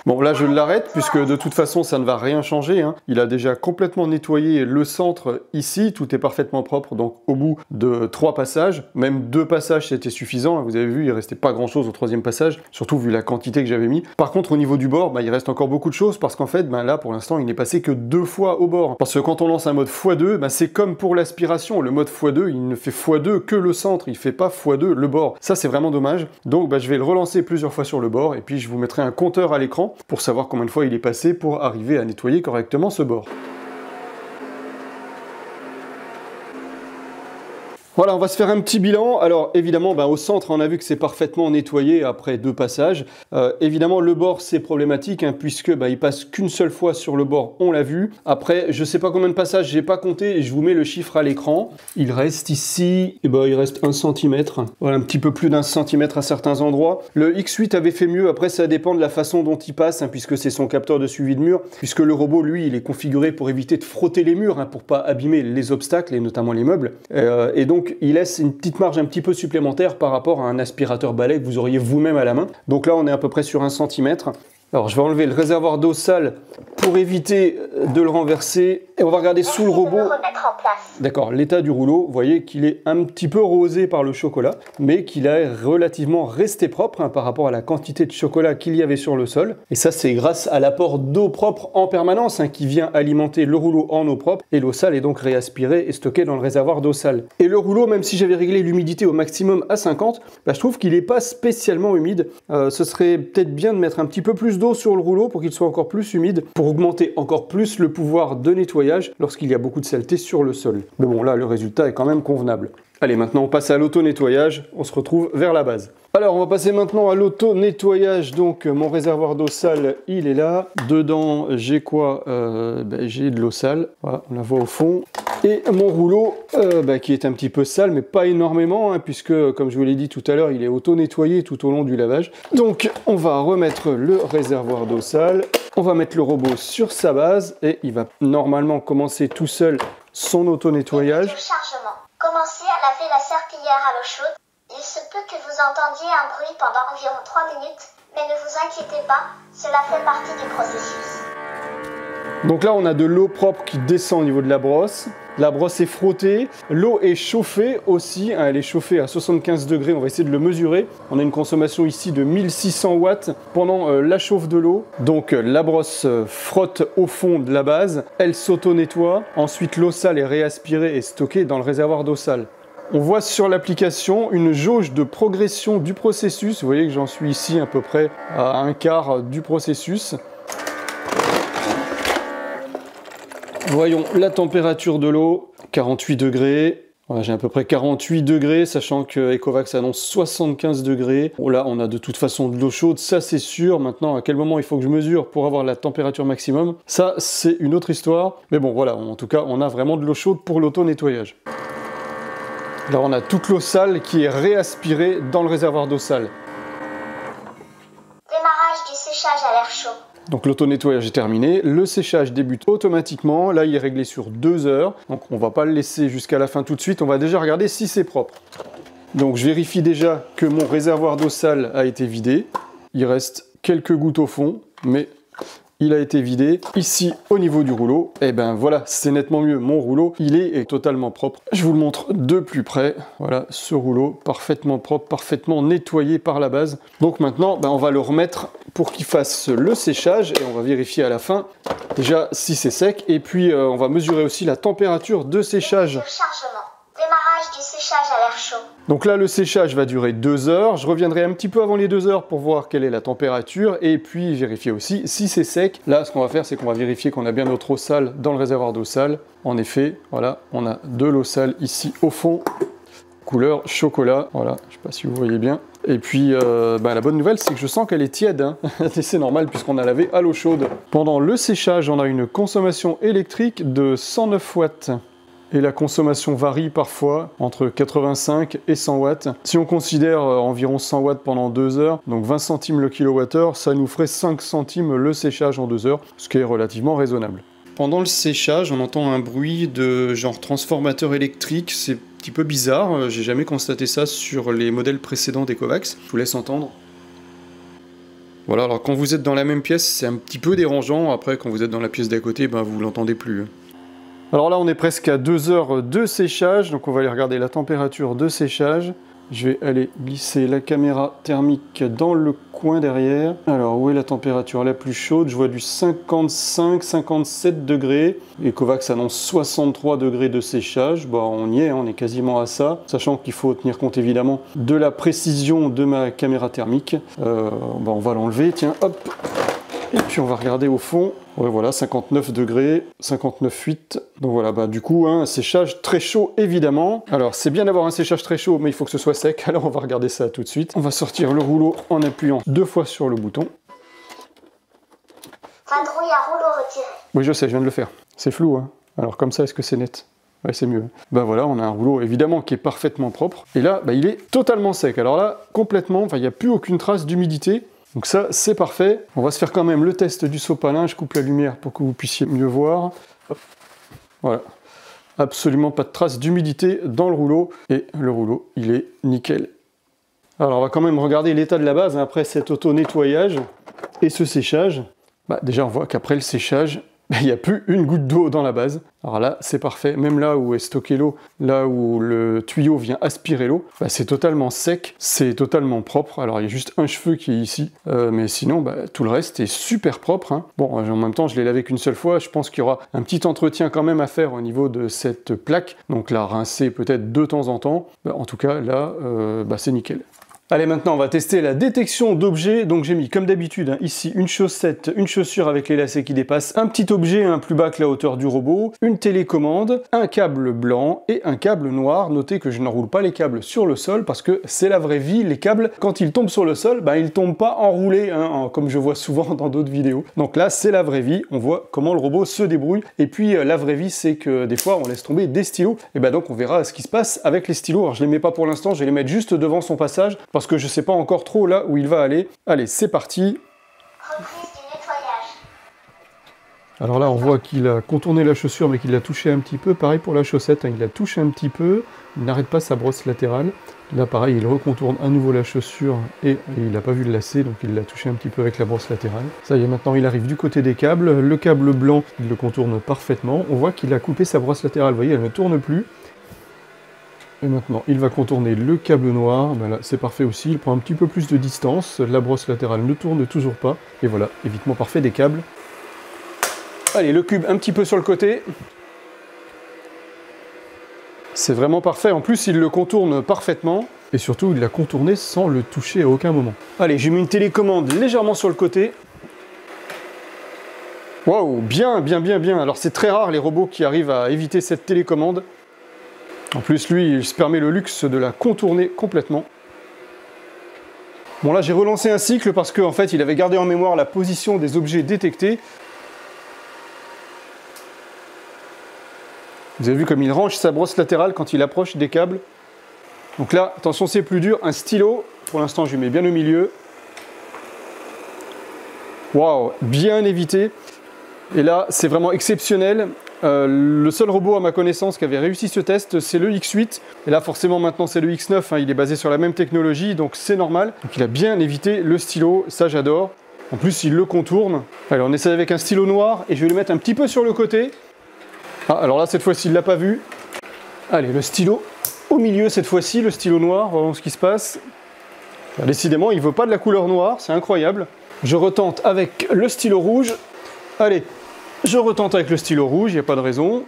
Bon, là je l'arrête puisque de toute façon ça ne va rien changer, hein. Il a déjà complètement nettoyé le centre ici, tout est parfaitement propre, donc au bout de 3 passages, même 2 passages c'était suffisant, hein. Vous avez vu, il restait pas grand chose au 3e passage, surtout vu la quantité que j'avais mis. Par contre au niveau du bord, il reste encore beaucoup de choses parce qu'en fait, là pour l'instant il n'est passé que 2 fois au bord. Parce que quand on lance un mode x2, c'est comme pour l'aspiration, le mode x2 il ne fait x2 que le centre, il fait pas x2 le bord. Ça c'est vraiment dommage, donc je vais le relancer plusieurs fois sur le bord et puis je vous mettrai un compteur à l'écran pour savoir combien de fois il est passé pour arriver à nettoyer correctement ce bord. Voilà, on va se faire un petit bilan. Alors évidemment, au centre, on a vu que c'est parfaitement nettoyé après 2 passages. Évidemment, le bord, c'est problématique, hein, puisque il passe qu'une seule fois sur le bord, on l'a vu. Après, je sais pas combien de passages, j'ai pas compté, je vous mets le chiffre à l'écran. Il reste ici, il reste 1 cm. Voilà, un petit peu plus d'1 cm à certains endroits. Le X8 avait fait mieux, après ça dépend de la façon dont il passe, hein, puisque c'est son capteur de suivi de mur, puisque le robot, lui, il est configuré pour éviter de frotter les murs, hein, pour pas abîmer les obstacles, et notamment les meubles. Et donc, il laisse une petite marge un petit peu supplémentaire par rapport à un aspirateur balai que vous auriez vous-même à la main. Donc là, on est à peu près sur 1 cm. Alors, je vais enlever le réservoir d'eau sale pour éviter de le renverser. Et on va regarder sous le robot. D'accord, l'état du rouleau, vous voyez qu'il est un petit peu rosé par le chocolat, mais qu'il a relativement resté propre, hein, par rapport à la quantité de chocolat qu'il y avait sur le sol. Et ça, c'est grâce à l'apport d'eau propre en permanence, hein, qui vient alimenter le rouleau en eau propre. Et l'eau sale est donc réaspirée et stockée dans le réservoir d'eau sale. Et le rouleau, même si j'avais réglé l'humidité au maximum à 50, je trouve qu'il n'est pas spécialement humide. Ce serait peut-être bien de mettre un petit peu plus d'eau sur le rouleau pour qu'il soit encore plus humide, pour augmenter encore plus le pouvoir de nettoyage lorsqu'il y a beaucoup de saleté sur le sol. Mais bon, là, le résultat est quand même convenable. Allez, maintenant on passe à l'auto-nettoyage, on se retrouve vers la base. Alors, on va passer maintenant à l'auto-nettoyage. Donc, mon réservoir d'eau sale, il est là. Dedans, j'ai quoi? J'ai de l'eau sale, voilà, on la voit au fond. Et mon rouleau, qui est un petit peu sale, mais pas énormément, hein, puisque, comme je vous l'ai dit tout à l'heure, il est auto-nettoyé tout au long du lavage. Donc, on va remettre le réservoir d'eau sale. On va mettre le robot sur sa base et il va normalement commencer tout seul son auto-nettoyage. Commencez à laver la serpillière à l'eau chaude. Il se peut que vous entendiez un bruit pendant environ 3 minutes, mais ne vous inquiétez pas, cela fait partie du processus. Donc là, on a de l'eau propre qui descend au niveau de la brosse. La brosse est frottée. L'eau est chauffée aussi, hein, elle est chauffée à 75 degrés, on va essayer de le mesurer. On a une consommation ici de 1600 watts pendant la chauffe de l'eau. Donc la brosse frotte au fond de la base, elle s'auto-nettoie. Ensuite, l'eau sale est réaspirée et stockée dans le réservoir d'eau sale. On voit sur l'application une jauge de progression du processus. Vous voyez que j'en suis ici à peu près à 1/4 du processus. Voyons la température de l'eau, 48 degrés. Voilà, j'ai à peu près 48 degrés, sachant que Ecovacs annonce 75 degrés. Bon, là, on a de toute façon de l'eau chaude, ça c'est sûr. Maintenant, à quel moment il faut que je mesure pour avoir la température maximum? Ça, c'est une autre histoire. Mais bon, voilà, en tout cas, on a vraiment de l'eau chaude pour l'auto-nettoyage. Là, on a toute l'eau sale qui est réaspirée dans le réservoir d'eau sale. Démarrage du séchage à l'air chaud. Donc l'auto-nettoyage est terminé, le séchage débute automatiquement, là il est réglé sur 2 heures, donc on va pas le laisser jusqu'à la fin tout de suite, on va déjà regarder si c'est propre. Donc je vérifie déjà que mon réservoir d'eau sale a été vidé, il reste quelques gouttes au fond, mais il a été vidé. Ici, au niveau du rouleau, et ben voilà, c'est nettement mieux. Mon rouleau, il est totalement propre. Je vous le montre de plus près. Voilà, ce rouleau, parfaitement propre, parfaitement nettoyé par la base. Donc maintenant, on va le remettre pour qu'il fasse le séchage et on va vérifier à la fin, déjà, si c'est sec. Et puis, on va mesurer aussi la température de séchage. Démarrage du séchage à l'air chaud. Donc là, le séchage va durer 2 heures. Je reviendrai un petit peu avant les 2 heures pour voir quelle est la température et puis vérifier aussi si c'est sec. Là, ce qu'on va faire, c'est qu'on va vérifier qu'on a bien notre eau sale dans le réservoir d'eau sale. En effet, voilà, on a de l'eau sale ici au fond, couleur chocolat. Voilà, je ne sais pas si vous voyez bien. Et puis, la bonne nouvelle, c'est que je sens qu'elle est tiède, hein. Et c'est normal puisqu'on a lavé à l'eau chaude. Pendant le séchage, on a une consommation électrique de 109 watts. Et la consommation varie parfois entre 85 et 100 watts. Si on considère environ 100 watts pendant 2 heures, donc 20 centimes le kilowattheure, ça nous ferait 5 centimes le séchage en 2 heures, ce qui est relativement raisonnable. Pendant le séchage, on entend un bruit de genre transformateur électrique, c'est un petit peu bizarre, j'ai jamais constaté ça sur les modèles précédents d'Ecovacs. Je vous laisse entendre. Voilà, alors quand vous êtes dans la même pièce, c'est un petit peu dérangeant. Après, quand vous êtes dans la pièce d'à côté, ben, vous l'entendez plus. Alors là, on est presque à 2 heures de séchage. Donc on va aller regarder la température de séchage. Je vais aller glisser la caméra thermique dans le coin derrière. Alors, où est la température la plus chaude? Je vois du 55-57 degrés. Et Kovacs annonce 63 degrés de séchage. Bon, on y est, on est quasiment à ça. Sachant qu'il faut tenir compte évidemment de la précision de ma caméra thermique. Bon, on va l'enlever, tiens, hop. Et puis on va regarder au fond. Ouais, voilà, 59 degrés, 59,8. Donc voilà, bah du coup, un séchage très chaud, évidemment. Alors, c'est bien d'avoir un séchage très chaud, mais il faut que ce soit sec. Alors, on va regarder ça tout de suite. On va sortir le rouleau en appuyant 2 fois sur le bouton. Vadrouille à rouleau retiré. Oui, je sais, je viens de le faire. C'est flou, hein. Alors, comme ça, est-ce que c'est net? Ouais, c'est mieux. Bah voilà, on a un rouleau, évidemment, qui est parfaitement propre. Et là, bah, il est totalement sec. Alors là, complètement, enfin, il n'y a plus aucune trace d'humidité. Donc ça, c'est parfait. On va se faire quand même le test du sopalin. Je coupe la lumière pour que vous puissiez mieux voir. Hop. Voilà. Absolument pas de trace d'humidité dans le rouleau. Et le rouleau, il est nickel. Alors, on va quand même regarder l'état de la base, hein, après cet auto-nettoyage et ce séchage. Bah, déjà, on voit qu'après le séchage, il n'y a plus une goutte d'eau dans la base. Alors là, c'est parfait. Même là où est stocké l'eau, là où le tuyau vient aspirer l'eau, bah, c'est totalement sec, c'est totalement propre. Alors il y a juste un cheveu qui est ici, mais sinon, bah, tout le reste est super propre, hein. Bon, en même temps, je l'ai lavé qu'une seule fois. Je pense qu'il y aura un petit entretien quand même à faire au niveau de cette plaque. Donc la rincer peut-être de temps en temps. Bah, en tout cas, là, bah, c'est nickel. Allez, maintenant on va tester la détection d'objets. Donc j'ai mis comme d'habitude, hein, ici une chaussette, une chaussure avec les lacets qui dépassent, un petit objet plus bas que la hauteur du robot, une télécommande, un câble blanc et un câble noir. Notez que je n'enroule pas les câbles sur le sol parce que c'est la vraie vie. Les câbles, quand ils tombent sur le sol, ben, ils ne tombent pas enroulés, hein, comme je vois souvent dans d'autres vidéos. Donc là, c'est la vraie vie. On voit comment le robot se débrouille. Et puis la vraie vie, c'est que des fois, on laisse tomber des stylos. Et ben donc on verra ce qui se passe avec les stylos. Alors je les mets pas pour l'instant, je vais les mettre juste devant son passage, parce que je sais pas encore trop là où il va aller. Allez, c'est parti. Reprise du nettoyage. Alors là, on voit qu'il a contourné la chaussure, mais qu'il l'a touché un petit peu. Pareil pour la chaussette, hein, il l'a touché un petit peu. Il n'arrête pas sa brosse latérale. Là, pareil, il recontourne à nouveau la chaussure et il n'a pas vu le lacet, donc il l'a touché un petit peu avec la brosse latérale. Ça y est, maintenant il arrive du côté des câbles. Le câble blanc, il le contourne parfaitement. On voit qu'il a coupé sa brosse latérale. Vous voyez, elle ne tourne plus. Et maintenant, il va contourner le câble noir. Ben là, c'est parfait aussi. Il prend un petit peu plus de distance. La brosse latérale ne tourne toujours pas. Et voilà, évitement parfait des câbles. Allez, le cube un petit peu sur le côté. C'est vraiment parfait. En plus, il le contourne parfaitement. Et surtout, il l'a contourné sans le toucher à aucun moment. Allez, j'ai mis une télécommande légèrement sur le côté. Waouh, bien, bien, bien, bien. Alors, c'est très rare les robots qui arrivent à éviter cette télécommande. En plus, lui, il se permet le luxe de la contourner complètement. Bon, là, j'ai relancé un cycle parce qu'en fait, il avait gardé en mémoire la position des objets détectés. Vous avez vu comme il range sa brosse latérale quand il approche des câbles. Donc là, attention, c'est plus dur. Un stylo, pour l'instant, je lui mets bien au milieu. Waouh, bien évité. Et là, c'est vraiment exceptionnel. Le seul robot à ma connaissance qui avait réussi ce test, c'est le X8. Et là, forcément, maintenant, c'est le X9. Hein, il est basé sur la même technologie, donc c'est normal. Donc il a bien évité le stylo, ça j'adore. En plus, il le contourne. Allez, on essaie avec un stylo noir et je vais le mettre un petit peu sur le côté. Ah, alors là, cette fois-ci, il ne l'a pas vu. Allez, le stylo au milieu cette fois-ci, le stylo noir. Voyons ce qui se passe. Alors, décidément, il ne veut pas de la couleur noire, c'est incroyable. Je retente avec le stylo rouge. Allez, je retente avec le stylo rouge, il n'y a pas de raison.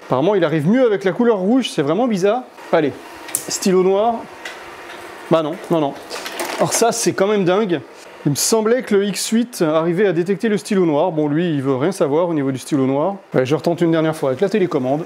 Apparemment, il arrive mieux avec la couleur rouge, c'est vraiment bizarre. Allez, stylo noir. Bah non, non, non. Alors ça, c'est quand même dingue. Il me semblait que le X8 arrivait à détecter le stylo noir. Bon, lui, il veut rien savoir au niveau du stylo noir. Allez, je retente une dernière fois avec la télécommande.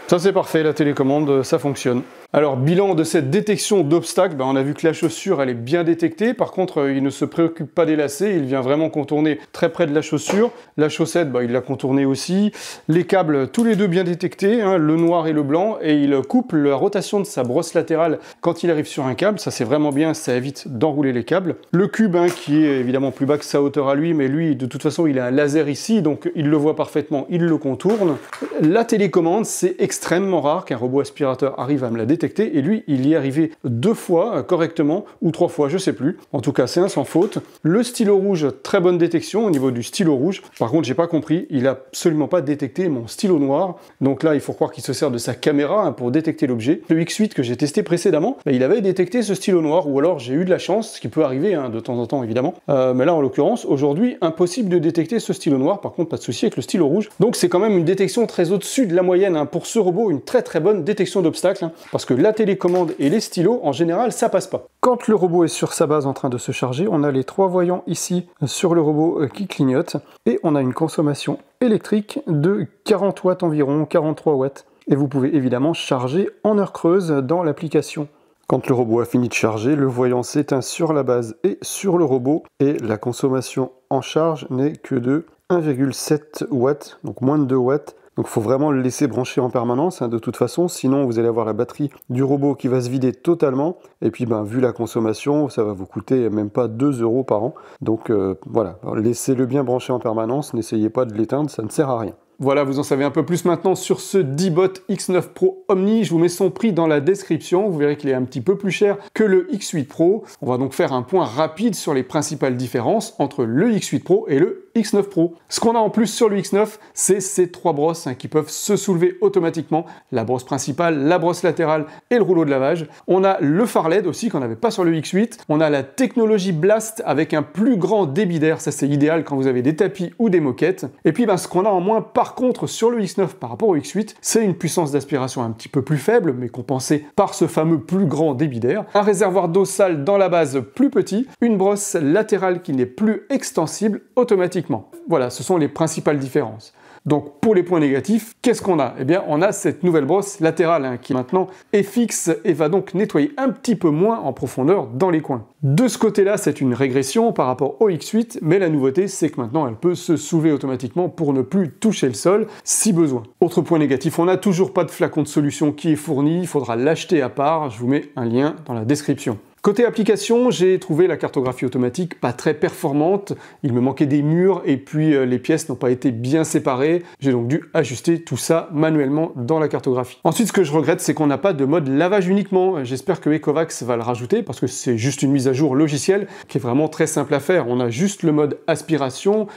Ça, c'est parfait, la télécommande, ça fonctionne. Alors, bilan de cette détection d'obstacles, on a vu que la chaussure, elle est bien détectée. Par contre, il ne se préoccupe pas des lacets, il vient vraiment contourner très près de la chaussure. La chaussette, il l'a contournée aussi. Les câbles, tous les deux bien détectés, hein, le noir et le blanc. Et il coupe la rotation de sa brosse latérale quand il arrive sur un câble. Ça, c'est vraiment bien, ça évite d'enrouler les câbles. Le cube, qui est évidemment plus bas que sa hauteur à lui, mais lui, de toute façon, il a un laser ici, donc il le voit parfaitement, il le contourne. La télécommande, c'est extrêmement rare qu'un robot aspirateur arrive à me la détecter. détecter, et lui, il y est arrivé 2 fois correctement, ou 3 fois, je sais plus. En tout cas, c'est un sans faute. Le stylo rouge, très bonne détection au niveau du stylo rouge. Par contre, j'ai pas compris, il a absolument pas détecté mon stylo noir. Donc là, il faut croire qu'il se sert de sa caméra pour détecter l'objet. Le X8 que j'ai testé précédemment, il avait détecté ce stylo noir, ou alors j'ai eu de la chance, ce qui peut arriver de temps en temps évidemment. Mais là, en l'occurrence, aujourd'hui, impossible de détecter ce stylo noir. Par contre, pas de souci avec le stylo rouge. Donc c'est quand même une détection très au-dessus de la moyenne pour ce robot, une très très bonne détection d'obstacles, parce que la télécommande et les stylos, en général, ça passe pas. Quand le robot est sur sa base en train de se charger, on a les 3 voyants ici sur le robot qui clignotent, et on a une consommation électrique de 40 watts environ, 43 watts. Et vous pouvez évidemment charger en heure creuse dans l'application. Quand le robot a fini de charger, le voyant s'éteint sur la base et sur le robot, et la consommation en charge n'est que de 1,7 watts, donc moins de 2 watts. Donc il faut vraiment le laisser brancher en permanence, de toute façon, sinon vous allez avoir la batterie du robot qui va se vider totalement, et puis vu la consommation, ça va vous coûter même pas 2 € par an. Donc voilà, laissez-le bien brancher en permanence, n'essayez pas de l'éteindre, ça ne sert à rien. Voilà, vous en savez un peu plus maintenant sur ce D-Bot X9 Pro Omni. Je vous mets son prix dans la description. Vous verrez qu'il est un petit peu plus cher que le X8 Pro. On va donc faire un point rapide sur les principales différences entre le X8 Pro et le X9 Pro. Ce qu'on a en plus sur le X9, c'est ces 3 brosses qui peuvent se soulever automatiquement. La brosse principale, la brosse latérale et le rouleau de lavage. On a le phare LED aussi qu'on n'avait pas sur le X8. On a la technologie Blast avec un plus grand débit d'air. Ça, c'est idéal quand vous avez des tapis ou des moquettes. Et puis, ce qu'on a en moins par contre sur le X9 par rapport au X8, c'est une puissance d'aspiration un petit peu plus faible, mais compensée par ce fameux plus grand débit d'air. Un réservoir d'eau sale dans la base plus petit. Une brosse latérale qui n'est plus extensible automatiquement. Voilà, ce sont les principales différences. Donc pour les points négatifs, qu'est-ce qu'on a? Eh bien, on a cette nouvelle brosse latérale qui maintenant est fixe et va donc nettoyer un petit peu moins en profondeur dans les coins. De ce côté-là, c'est une régression par rapport au X8, mais la nouveauté, c'est que maintenant, elle peut se soulever automatiquement pour ne plus toucher le sol si besoin. Autre point négatif, on n'a toujours pas de flacon de solution qui est fourni, il faudra l'acheter à part, je vous mets un lien dans la description. Côté application, j'ai trouvé la cartographie automatique pas très performante, il me manquait des murs et puis les pièces n'ont pas été bien séparées, j'ai donc dû ajuster tout ça manuellement dans la cartographie. Ensuite, ce que je regrette, c'est qu'on n'a pas de mode lavage uniquement, j'espère que Ecovacs va le rajouter parce que c'est juste une mise à jour logicielle qui est vraiment très simple à faire. On a juste le mode aspiration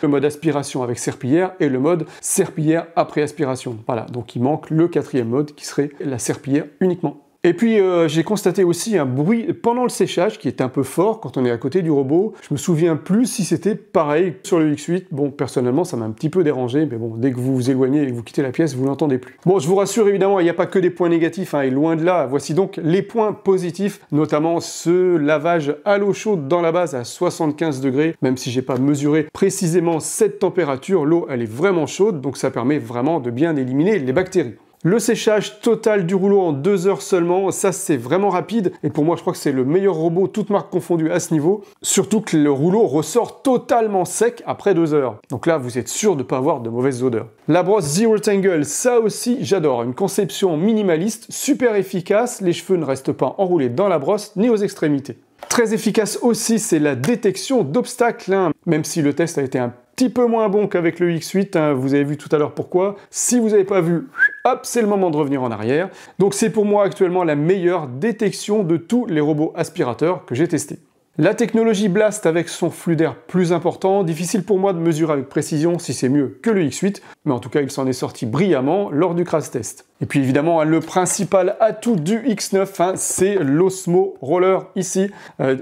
avec serpillière et le mode serpillière après aspiration. Voilà, donc il manque le 4e mode qui serait la serpillière uniquement. Et puis j'ai constaté aussi un bruit pendant le séchage qui est un peu fort quand on est à côté du robot. Je me souviens plus si c'était pareil sur le X8. Bon, personnellement, ça m'a un petit peu dérangé, mais bon, dès que vous vous éloignez et que vous quittez la pièce, vous l'entendez plus. Bon, je vous rassure, évidemment, il n'y a pas que des points négatifs, et loin de là. Voici donc les points positifs, notamment ce lavage à l'eau chaude dans la base à 75 degrés, même si j'ai pas mesuré précisément cette température, l'eau, elle est vraiment chaude, donc ça permet vraiment de bien éliminer les bactéries. Le séchage total du rouleau en 2 heures seulement, ça c'est vraiment rapide, et pour moi je crois que c'est le meilleur robot, toutes marques confondues à ce niveau, surtout que le rouleau ressort totalement sec après 2 heures. Donc là vous êtes sûr de ne pas avoir de mauvaises odeurs. La brosse Zero Tangle, ça aussi j'adore, une conception minimaliste, super efficace, les cheveux ne restent pas enroulés dans la brosse ni aux extrémités. Très efficace aussi, c'est la détection d'obstacles, même si le test a été un petit peu moins bon qu'avec le X8, vous avez vu tout à l'heure pourquoi. Si vous n'avez pas vu, hop, c'est le moment de revenir en arrière. Donc c'est pour moi actuellement la meilleure détection de tous les robots aspirateurs que j'ai testés. La technologie Blast avec son flux d'air plus important, difficile pour moi de mesurer avec précision si c'est mieux que le X8, mais en tout cas il s'en est sorti brillamment lors du crash test. Et puis évidemment, le principal atout du X9, c'est l'Osmo Roller ici,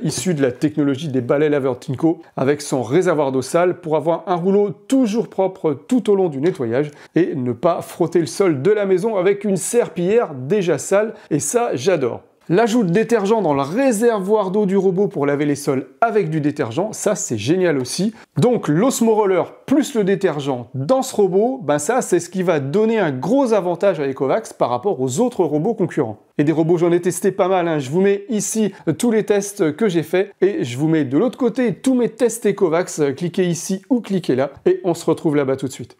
issu de la technologie des balais laveurs Tinko, avec son réservoir d'eau sale pour avoir un rouleau toujours propre tout au long du nettoyage et ne pas frotter le sol de la maison avec une serpillière déjà sale, et ça j'adore. L'ajout de détergent dans le réservoir d'eau du robot pour laver les sols avec du détergent, ça c'est génial aussi. Donc l'Osmo Roller plus le détergent dans ce robot, ça c'est ce qui va donner un gros avantage à Ecovacs par rapport aux autres robots concurrents. Et des robots, j'en ai testé pas mal, je vous mets ici tous les tests que j'ai faits et je vous mets de l'autre côté tous mes tests Ecovacs, cliquez ici ou cliquez là et on se retrouve là-bas tout de suite.